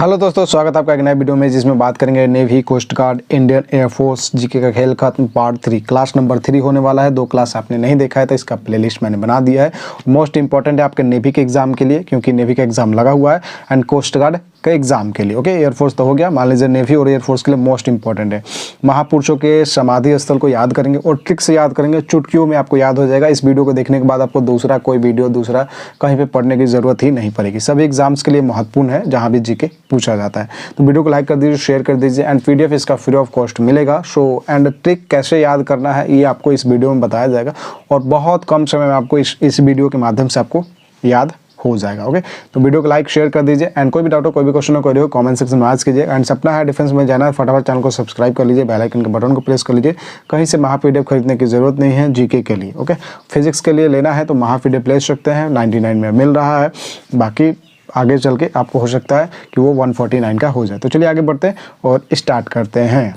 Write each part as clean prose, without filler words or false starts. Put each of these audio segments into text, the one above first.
Hello दोस्तों, स्वागत है आपका एक नए वीडियो में जिसमें बात करेंगे navy, coast guard, Indian air force GK का खेल खत्म पार्ट 3 क्लास नंबर 3 होने वाला है। 2 क्लास आपने नहीं देखा है तो इसका प्लेलिस्ट मैंने बना दिया है। मोस्ट इंपॉर्टेंट है आपके नेवी के एग्जाम के लिए, क्योंकि नेवी का एग्जाम लगा हुआ है, एंड कोस्ट गार्ड का एग्जाम के लिए। ओके, एयरफोर्स तो हो गया, मान लीजिए नेवी और एयरफोर्स के लिए मोस्ट इंपॉर्टेंट है। महापुरुषों के समाधि स्थल को याद करेंगे और ट्रिक से याद करेंगे, चुटकियों में आपको याद हो जाएगा। इस वीडियो को देखने के बाद आपको दूसरा कोई वीडियो दूसरा कहीं पे पढ़ने की जरूरत ही नहीं पड़ेगी। सभी एग्जाम्स के लिए महत्वपूर्ण है जहाँ भी जीके पूछा जाता है। तो वीडियो को लाइक कर दीजिए, शेयर कर दीजिए, एंड पीडीएफ इसका फ्री ऑफ कॉस्ट मिलेगा। सो एंड ट्रिक कैसे याद करना है ये आपको इस वीडियो में बताया जाएगा, और बहुत कम समय में आपको इस वीडियो के माध्यम से आपको याद हो जाएगा। ओके, तो वीडियो को लाइक शेयर कर दीजिए, एंड कोई भी डाउट हो, कोई भी क्वेश्चन हो, कोई हो, कमेंट सेक्शन में आज कीजिए। एंड सपना है डिफेंस में जाना है, फटाफट चैनल को सब्सक्राइब कर लीजिए, बेल आइकन के बटन को प्रेस कर लीजिए। कहीं से महा पीडीएफ खरीदने की जरूरत नहीं है जीके के लिए। ओके, फिजिक्स के लिए लेना है तो महा पीडीएफ ले सकते हैं, 99 में मिल रहा है। बाकी आगे चल के आपको हो सकता है कि वो 149 का हो जाए। तो चलिए आगे बढ़ते हैं और स्टार्ट करते हैं।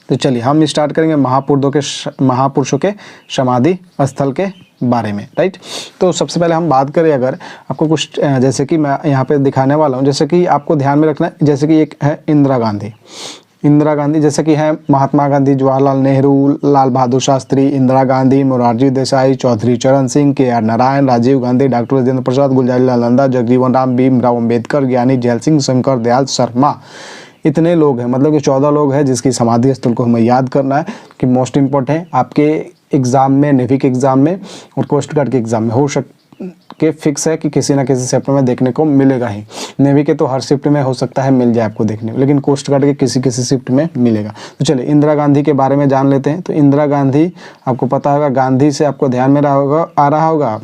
तो चलिए हम स्टार्ट करेंगे महापुरुषों के समाधि स्थल के बारे में, राइट। तो सबसे पहले हम बात करें, अगर आपको कुछ जैसे कि मैं यहाँ पे दिखाने वाला हूँ, जैसे कि आपको ध्यान में रखना है। जैसे कि एक है इंदिरा गांधी, जैसे कि है महात्मा गांधी, जवाहरलाल नेहरू, लाल बहादुर शास्त्री, इंदिरा गांधी, मोरारजी देसाई, चौधरी चरण सिंह, के.आर. नारायण, राजीव गांधी, डॉक्टर राजेंद्र प्रसाद, गुलजारीलाल नंदा, जगजीवन राम, भीमराव अंबेडकर, ज्ञानी जैल सिंह, शंकर दयाल शर्मा। इतने लोग हैं, मतलब कि 14 लोग हैं जिसकी समाधि स्थल को हमें याद करना है कि मोस्ट इंपॉर्टेंट है आपके एग्जाम में, नेवी के एग्जाम में और कोस्ट गार्ड के एग्जाम में हो के फिक्स है कि किसी ना किसी शिफ्ट में देखने को मिलेगा ही। नेवी के तो हर शिफ्ट में हो सकता है मिल जाए आपको देखने को, लेकिन कोस्ट गार्ड के किसी शिफ्ट में मिलेगा। तो चलिए इंदिरा गांधी के बारे में जान लेते हैं। तो इंदिरा गांधी आपको पता होगा, गांधी से आपको ध्यान में आ रहा होगा,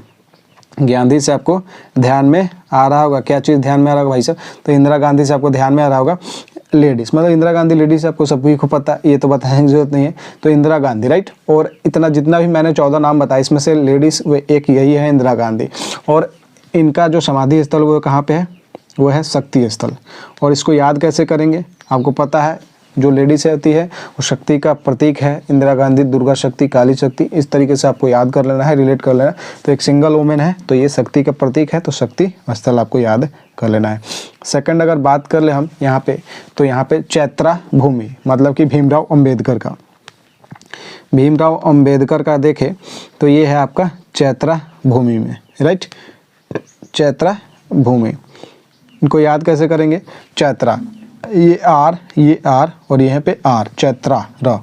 गांधी से आपको ध्यान में आ रहा होगा, क्या चीज़ ध्यान में आ रहा होगा भाई साहब? तो इंदिरा गांधी से आपको ध्यान में आ रहा होगा लेडीज़, मतलब इंदिरा गांधी लेडीज़ आपको सभी को पता, ये तो बताने की जरूरत नहीं है। तो इंदिरा गांधी, राइट। और जितना भी मैंने 14 नाम बताया, इसमें से लेडीज़ वो एक यही है, इंदिरा गांधी। और इनका जो समाधि स्थल वो कहाँ पे है? वो है शक्ति स्थल। और इसको याद कैसे करेंगे? आपको पता है, जो लेडीज होती है वो शक्ति का प्रतीक है। इंदिरा गांधी दुर्गा शक्ति, काली शक्ति, इस तरीके से आपको याद कर लेना है, रिलेट कर लेना है। तो एक सिंगल वुमेन है तो ये शक्ति का प्रतीक है, तो शक्ति स्थल आपको याद कर लेना है। सेकंड अगर बात कर ले हम यहाँ पे, तो यहाँ पे चैत्रा भूमि, मतलब कि भीमराव अंबेडकर का देखे तो ये है आपका चैत्रा भूमि में, राइट। चैत्रा भूमि, इनको याद कैसे करेंगे? चैत्रा, ये आर और यहाँ पे आर, चैत्रा र।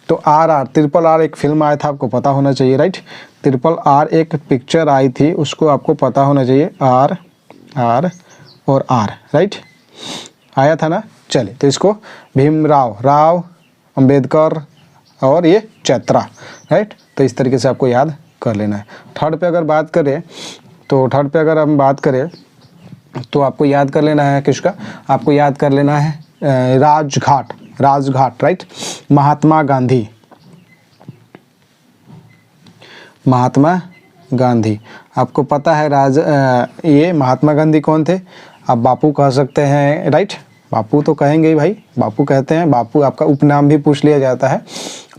तो आर ट्रिपल आर एक फिल्म आया था, आपको पता होना चाहिए, राइट। ट्रिपल आर एक पिक्चर आई थी, उसको आपको पता होना चाहिए, आर और आर, राइट, आया था ना। चलिए, तो इसको भीमराव अंबेडकर और ये चैत्रा, राइट। तो इस तरीके से आपको याद कर लेना है। थर्ड पे अगर बात करें तो आपको याद कर लेना है किसका? आपको याद कर लेना है राजघाट, राइट। महात्मा गांधी, आपको पता है ये महात्मा गांधी कौन थे? आप बापू कह सकते हैं, राइट। बापू तो कहेंगे ही भाई, बापू कहते हैं। बापू आपका उपनाम भी पूछ लिया जाता है,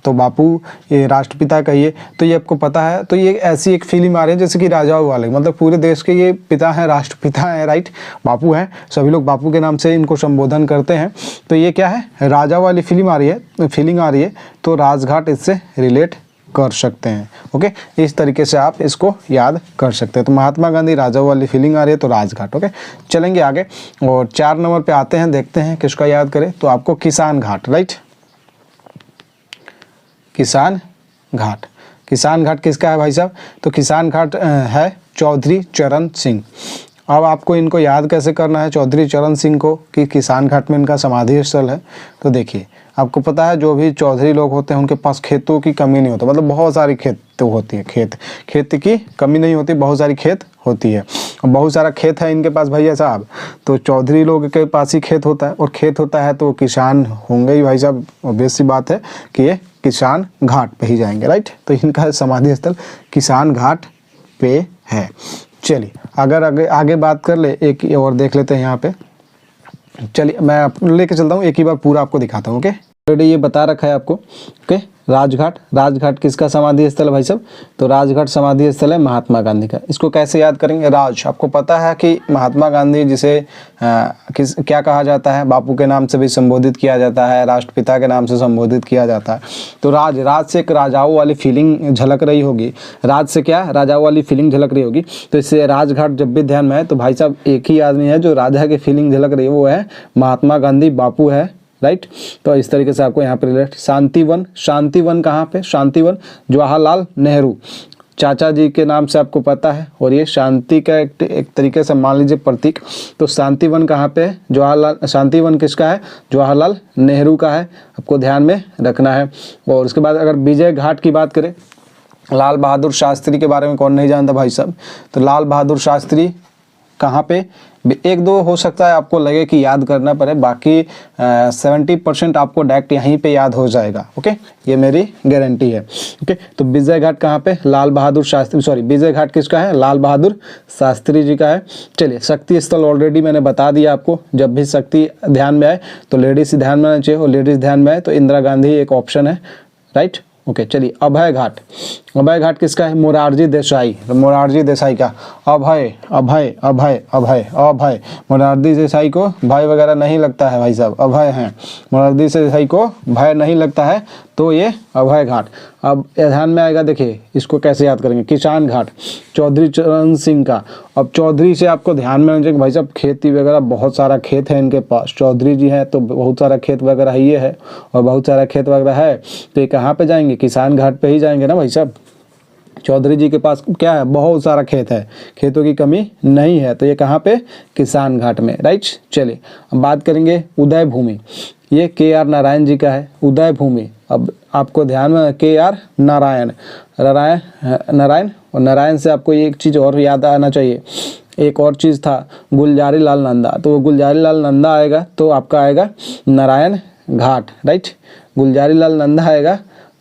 तो बापू ये राष्ट्रपिता कहिए। तो ये आपको पता है। तो ये ऐसी एक फीलिंग आ रही है जैसे कि राजाओं वाले, मतलब पूरे देश के ये पिता हैं, राष्ट्रपिता हैं, राइट। बापू हैं, सभी लोग बापू के नाम से इनको संबोधन करते हैं। तो ये क्या है? राजा वाली फीलिंग आ रही है। तो राजघाट इससे रिलेट कर सकते हैं। ओके, इस तरीके से आप इसको याद कर सकते हैं। तो महात्मा गांधी, राजा वाली फीलिंग आ रही है तो राजघाट। ओके, चलेंगे आगे और 4 नंबर पे आते हैं, देखते हैं किसका याद करें। तो आपको किसान घाट, राइट। किसान घाट किसका है भाई साहब? तो किसान घाट है चौधरी चरण सिंह। अब आपको इनको याद कैसे करना है, चौधरी चरण सिंह को, कि किसान घाट में इनका समाधि स्थल है। तो देखिए, आपको पता है जो भी चौधरी लोग होते हैं उनके पास खेतों की कमी नहीं होती, मतलब बहुत सारी खेत होती है, खेत की कमी नहीं होती, बहुत सारी खेत होती है। बहुत सारा खेत है इनके पास भैया साहब, तो चौधरी लोग के पास ही खेत होता है, और खेत होता है तो किसान होंगे ही भाई साहब। ऑब्वियस सी बात है कि ये किसान घाट पे ही जाएंगे, राइट। तो इनका समाधि स्थल किसान घाट पे है। चलिए अगर आगे बात कर ले, एक और देख लेते हैं यहाँ पे। चलिए मैं लेके चलता हूँ, एक ही बार पूरा आपको दिखाता हूँ। ओके। ऑलरेडी ये बता रखा है आपको। ओके, राजघाट, राजघाट किसका समाधि स्थल है भाई साहब? तो राजघाट समाधि स्थल है महात्मा गांधी का। इसको कैसे याद करेंगे? राज, आपको पता है कि महात्मा गांधी जिसे क्या कहा जाता है? बापू के नाम से भी संबोधित किया जाता है, राष्ट्रपिता के नाम से संबोधित किया जाता है। तो राज, राज से एक राजाओं वाली फीलिंग झलक रही होगी। राज से क्या? राजाओं वाली फीलिंग झलक रही होगी। तो इससे राजघाट जब भी ध्यान में है तो भाई साहब एक ही आदमी है जो राजा की फीलिंग झलक रही है, वो है महात्मा गांधी, बापू है, राइट। तो इस तरीके से आपको यहाँ पे रिलेट। शांतिवन, शांतिवन कहाँ पे? शांतिवन जवाहरलाल नेहरू चाचा जी के नाम से आपको पता है, और ये शांति का एक तरीके से मान लीजिए प्रतीक। तो शांतिवन कहाँ पे है? जवाहरलाल, शांतिवन किसका है? जवाहरलाल नेहरू का है, आपको ध्यान में रखना है। और उसके बाद अगर विजय घाट की बात करें, लाल बहादुर शास्त्री के बारे में कौन नहीं जानता भाई साहब? तो लाल बहादुर शास्त्री कहाँ पे? एक दो हो सकता है आपको लगे कि याद करना पड़े, बाकी 70% आपको डायरेक्ट यहीं पे याद हो जाएगा। ओके, ये मेरी गारंटी है। ओके, तो विजय घाट कहाँ पे? लाल बहादुर शास्त्री, सॉरी, विजय घाट किसका है? लाल बहादुर शास्त्री जी का है। चलिए, शक्ति स्थल ऑलरेडी मैंने बता दिया आपको। जब भी शक्ति ध्यान में आए तो लेडीज ध्यान में आना चाहिए, और लेडीज ध्यान में आए तो इंदिरा गांधी एक ऑप्शन है, राइट। ओके, चलिए, अभय घाट, अभय घाट किसका है? मोरारजी देसाई, मोरारजी देसाई का। अभय अभय अभय अभय अभय, मोरारजी देसाई को भय वगैरह नहीं लगता है भाई साहब, अभय हैं। मोरारजी देसाई को भय नहीं लगता है, तो ये अभय घाट। अब ध्यान में आएगा, देखिए इसको कैसे याद करेंगे। किसान घाट, चौधरी चरण सिंह का। अब चौधरी से आपको ध्यान में रखना भाई साहब, खेती वगैरह बहुत सारा खेत है इनके पास, चौधरी जी हैं तो बहुत सारा खेत वगैरह ये है, और बहुत सारा खेत वगैरह है, तो ये कहाँ पे जाएंगे? किसान घाट पे ही जाएंगे ना भाई साहब। चौधरी जी के पास क्या है? बहुत सारा खेत है, खेतों की कमी नहीं है, तो ये कहाँ पे? किसान घाट में, राइट। चलिए, अब बात करेंगे उदय भूमि। ये KR नारायण जी का है, उदय भूमि। अब आपको ध्यान में, KR नारायण, नारायण और नारायण से आपको एक चीज़ और याद आना चाहिए, एक और चीज़ था, गुलजारी लाल नंदा। तो वो गुलजारी लाल नंदा आएगा तो आपका आएगा नारायण घाट, राइट। गुलजारी लाल नंदा आएगा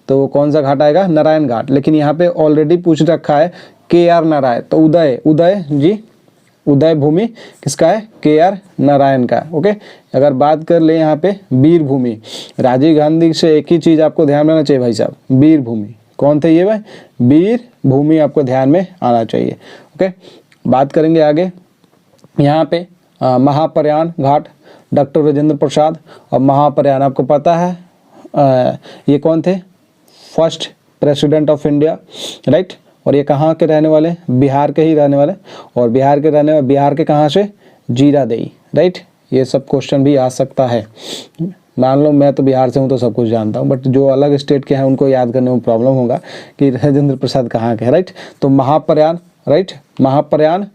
तो कौन सा घाट आएगा? नारायण घाट। लेकिन यहाँ पे ऑलरेडी पूछ रखा है KR नारायण, तो उदय, उदय जी, उदय भूमि किसका है? KR नारायण का। ओके, अगर बात कर ले यहाँ पे वीर भूमि, राजीव गांधी से एक ही चीज़ आपको ध्यान में आना चाहिए भाई साहब, वीर भूमि। कौन थे ये भाई? वीर भूमि आपको ध्यान में आना चाहिए। ओके, बात करेंगे आगे। यहाँ पे महाप्रयाण घाट, डॉक्टर राजेंद्र प्रसाद। और महाप्रयाण आपको पता है ये कौन थे? First president of India, right. और ये कहाँ के रहने वाले? बिहार के ही रहने वाले। और बिहार के रहने वाले, बिहार के कहाँ से? जीरादेई, राइट। ये सब क्वेश्चन भी आ सकता है। मान लो मैं तो बिहार से हूँ तो सब कुछ जानता हूँ, बट जो अलग स्टेट के हैं उनको याद करने में प्रॉब्लम होगा कि राजेंद्र प्रसाद कहाँ के हैं, राइट। तो महाप्रयाण, राइट, महाप्रयाण,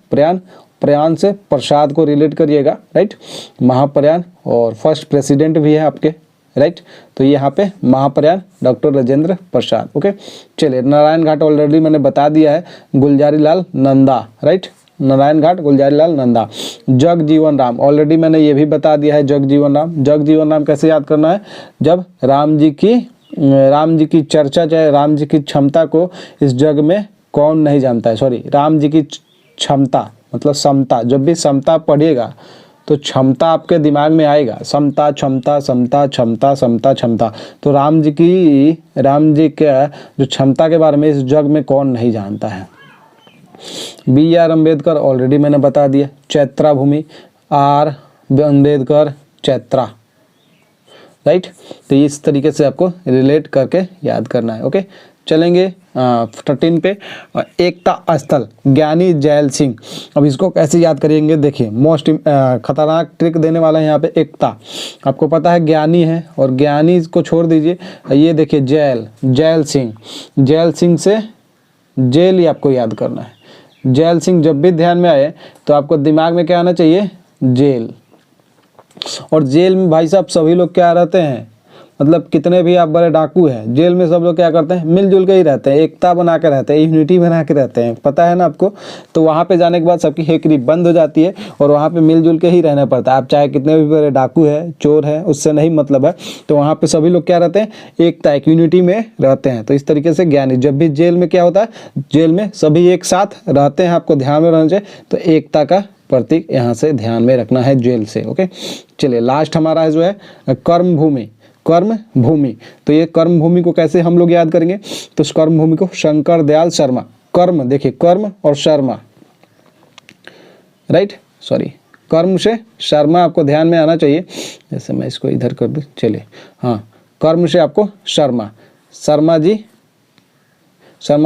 प्रयाण से प्रसाद को रिलेट करिएगा, राइट, महाप्रयाण। और फर्स्ट प्रेसिडेंट भी है आपके, राइट। तो यहाँ पे महाप्रयाण डॉक्टर राजेंद्र प्रसाद। ओके, चलिए, नारायण घाट ऑलरेडी मैंने बता दिया है, गुलजारी लाल नंदा, राइट। नारायण घाट, गुलजारी लाल नंदा। जगजीवन राम ऑलरेडी मैंने ये भी बता दिया है, जगजीवन राम। जगजीवन राम कैसे याद करना है? जब राम जी की चर्चा, चाहे राम जी की क्षमता को इस जग में कौन नहीं जानता है, सॉरी, राम जी की क्षमता मतलब समता, जब भी समता पढ़िएगा तो क्षमता आपके दिमाग में आएगा, समता, क्षमता, समता, क्षमता, समता, क्षमता। तो राम जी के जो क्षमता के बारे में इस जग में कौन नहीं जानता है? BR अम्बेडकर ऑलरेडी मैंने बता दिया, चैत्रा भूमि, R अम्बेडकर चैत्रा, राइट। तो इस तरीके से आपको रिलेट करके याद करना है। ओके, चलेंगे 13 पे। एकता स्थल, ज्ञानी जैल सिंह। अब इसको कैसे याद करेंगे? देखिए, मोस्ट खतरनाक ट्रिक देने वाला है यहाँ पे। एकता आपको पता है ज्ञानी है, और ज्ञानी को छोड़ दीजिए, ये देखिए जैल सिंह से जेल ही आपको याद करना है। जैल सिंह जब भी ध्यान में आए तो आपको दिमाग में क्या आना चाहिए? जेल। और जेल में भाई साहब सभी लोग क्या रहते हैं, मतलब कितने भी आप बड़े डाकू हैं, जेल में सब लोग क्या करते हैं? मिलजुल के ही रहते हैं, एकता बना के रहते हैं, यूनिटी बना के रहते हैं, पता है ना आपको। तो वहाँ पे जाने के बाद सबकी हेकड़ी बंद हो जाती है, और वहाँ पे मिलजुल के ही रहना पड़ता है। आप चाहे कितने भी बड़े डाकू है, चोर है, उससे नहीं मतलब है। तो वहाँ पे सभी लोग क्या रहते हैं? एकता, एक यूनिटी में रहते हैं। तो इस तरीके से ज्ञानी, जब भी जेल में क्या होता है? जेल में सभी एक साथ रहते हैं, आपको ध्यान में रहना चाहिए। तो एकता का प्रतीक यहाँ से ध्यान में रखना है जेल से। ओके, चलिए, लास्ट हमारा जो है कर्म भूमि। कर्म भूमि। तो ये कर्म भूमि को कैसे हम लोग याद करेंगे, तो इस कर्म भूमि को शंकर दयाल शर्मा, कर्म देखिए कर्म और शर्मा, राइट, सॉरी कर्म से शर्मा आपको ध्यान में आना चाहिए। जैसे मैं इसको इधर कर दूँ, चलिए, हाँ, कर्म से आपको शर्मा, शर्मा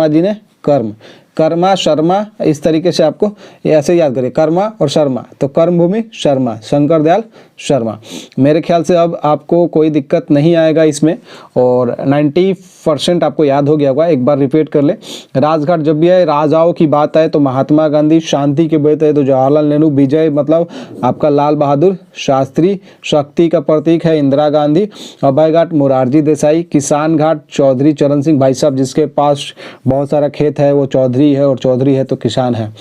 जी ने कर्म, कर्मा शर्मा, इस तरीके से आपको ऐसे याद करें, कर्मा और शर्मा, तो कर्म भूमि शर्मा, शंकर दयाल शर्मा। मेरे ख्याल से अब आपको कोई दिक्कत नहीं आएगा इसमें, और 90% आपको याद हो गया होगा। एक बार रिपीट कर ले, राजघाट जब भी है, राजाओं की बात है तो महात्मा गांधी, शांति की बात है तो जवाहरलाल नेहरू, विजय मतलब आपका लाल बहादुर शास्त्री, शक्ति का प्रतीक है इंदिरा गांधी, अभय घाट मोरारजी देसाई, किसान घाट चौधरी चरण सिंह, भाई साहब जिसके पास बहुत सारा खेत है वो चौधरी है, और चौधरी है तो किसान है।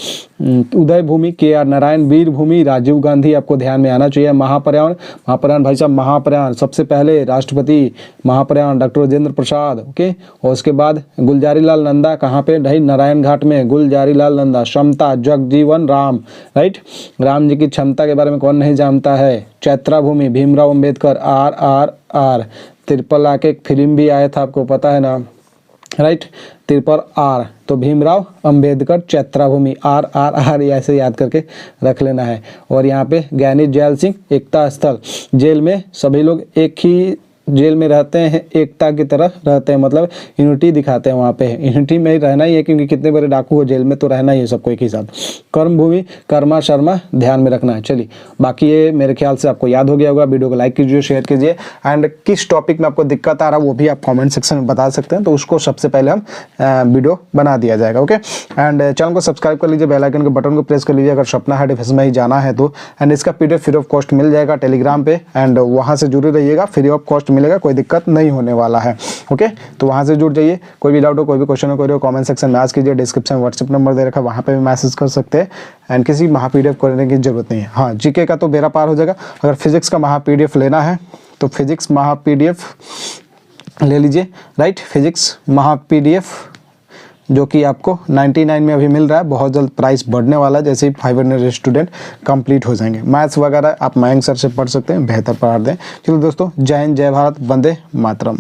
उदय भूमि KR नारायण, वीर भूमि राजीव गांधी आपको ध्यान में आना चाहिए। महापर्यावरण भाई साहब, महापर्यावरण सबसे पहले राष्ट्रपति महापर्यावरण डॉक्टर राजेंद्र प्रसाद, ओके। और उसके बाद गुलजारी लाल नंदा, कहाँ पे, ढाई नारायण घाट में गुलजारी लाल नंदा। क्षमता जगजीवन राम, राइट, राम जी की क्षमता के बारे में कौन नहीं जानता है। चैत्रा भूमि भीमराव अंबेडकर, RRR, त्रिपला के एक फिल्म भी आया था, आपको पता है ना, राइट, RRR, तो भीमराव अंबेडकर चैत्रा भूमि, RRR ऐसे याद करके रख लेना है। और यहाँ पे ज्ञानी जैल सिंह एकता स्थल, जेल में सभी लोग एक ही जेल में रहते हैं, एकता की तरह रहते हैं, मतलब यूनिटी दिखाते हैं। वहाँ पे यूनिटी में ही रहना ही है, क्योंकि कितने बड़े डाकू हो जेल में, तो रहना ही है सबको एक ही साथ। कर्म भूमि कर्मा शर्मा ध्यान में रखना है। चलिए, बाकी ये मेरे ख्याल से आपको याद हो गया होगा। वीडियो को लाइक कीजिए, शेयर कीजिए, एंड किस टॉपिक में आपको दिक्कत आ रहा है वो भी आप कॉमेंट सेक्शन में बता सकते हैं, तो उसको सबसे पहले हम वीडियो बना दिया जाएगा, ओके। एंड चैनल को सब्सक्राइब कर लीजिए, बेल आइकन के बटन को प्रेस कर लीजिए अगर सपना हाई डिफेंस में ही जाना है तो। एंड इसका PDF फ्री ऑफ कॉस्ट मिल जाएगा टेलीग्राम पे, एंड वहाँ से जुड़े रहिएगा, फ्री ऑफ कॉस्ट मिलेगा, कोई दिक्कत नहीं होने वाला है, ओके। तो वहाँ से जुड़ जाइए। कोई भी डाउट हो, कोई भी क्वेश्चन हो, कोई हो, कमेंट सेक्शन में आस्क कीजिए। डिस्क्रिप्शन में व्हाट्सएप नंबर दे रखा है, वहाँ पे भी मैसेज कर सकते हैं। एंड किसी PDF करने की जरूरत नहीं है। हाँ, GK का तो बेरा पार हो जाएगा। अगर फिजिक्स का PDF लेना है तो फिजिक्स PDF ले लीजिए, राइट, फिजिक्स PDF जो कि आपको 99 में अभी मिल रहा है, बहुत जल्द प्राइस बढ़ने वाला है जैसे ही 500 स्टूडेंट कंप्लीट हो जाएंगे। मैथ्स वगैरह आप मयंक सर से पढ़ सकते हैं, बेहतर पढ़ा दें। चलो दोस्तों, जय हिंद, जय भारत, वंदे मातरम।